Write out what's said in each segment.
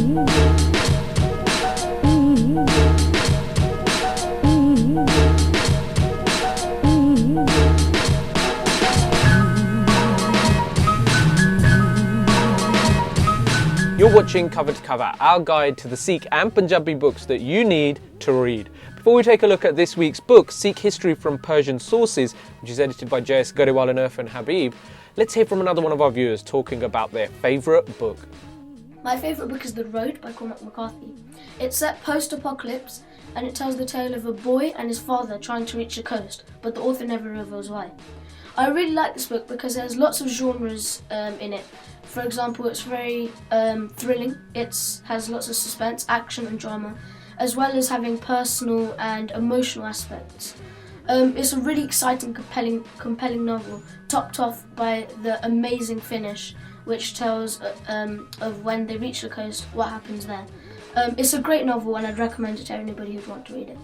You're watching Cover to Cover, our guide to the Sikh and Punjabi books that you need to read. Before we take a look at this week's book, Sikh History from Persian Sources, which is edited by J.S.Grewal and Irfan Habib, let's hear from another one of our viewers talking about their favourite book. My favourite book is The Road by Cormac McCarthy. It's set post-apocalypse and it tells the tale of a boy and his father trying to reach the coast, but the author never reveals why. I really like this book because there's lots of genres in it. For example, it's very thrilling, it has lots of suspense, action and drama, as well as having personal and emotional aspects. It's a really exciting, compelling novel, topped off by the amazing finish, which tells of when they reach the coast, what happens there. It's a great novel and I'd recommend it to anybody who'd want to read it.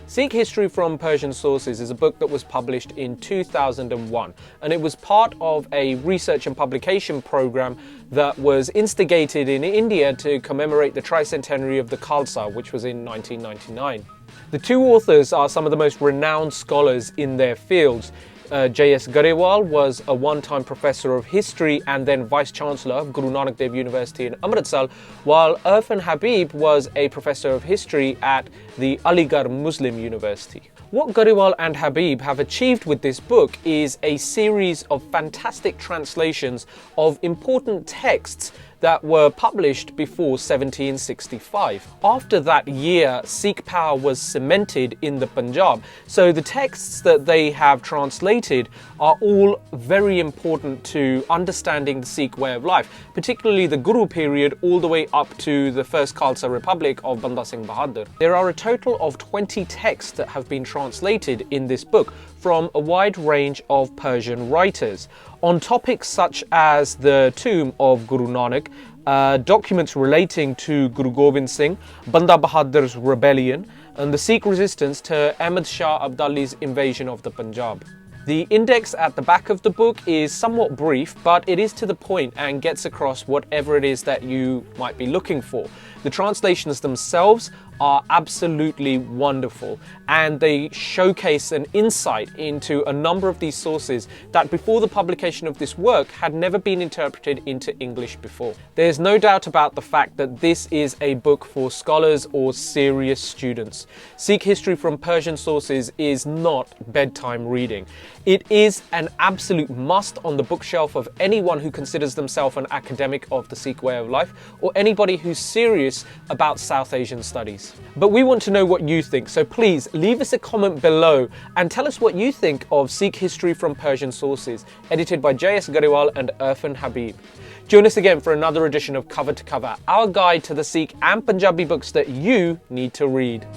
Sikh History from Persian Sources is a book that was published in 2001, and it was part of a research and publication program that was instigated in India to commemorate the tricentenary of the Khalsa, which was in 1999. The two authors are some of the most renowned scholars in their fields. J.S.Grewal was a one-time professor of history and then Vice-Chancellor of Guru Nanak Dev University in Amritsar, while Irfan Habib was a professor of history at the Aligarh Muslim University. What Grewal and Habib have achieved with this book is a series of fantastic translations of important texts that were published before 1765. After that year, Sikh power was cemented in the Punjab, so the texts that they have translated are all very important to understanding the Sikh way of life, particularly the Guru period all the way up to the first Khalsa Republic of Banda Singh Bahadur. There are a total of 20 texts that have been translated in this book from a wide range of Persian writers on topics such as the tomb of Guru Nanak, documents relating to Guru Gobind Singh, Banda Bahadur's rebellion, and the Sikh resistance to Ahmad Shah Abdali's invasion of the Punjab. The index at the back of the book is somewhat brief, but it is to the point and gets across whatever it is that you might be looking for. The translations themselves are absolutely wonderful, and they showcase an insight into a number of these sources that before the publication of this work had never been interpreted into English before. There's no doubt about the fact that this is a book for scholars or serious students. Sikh History from Persian Sources is not bedtime reading. It is an absolute must on the bookshelf of anyone who considers themselves an academic of the Sikh way of life, or anybody who's serious about South Asian studies. But we want to know what you think, so please leave us a comment below and tell us what you think of Sikh History from Persian Sources, edited by J.S.Grewal and Irfan Habib. Join us again for another edition of Cover to Cover, our guide to the Sikh and Punjabi books that you need to read.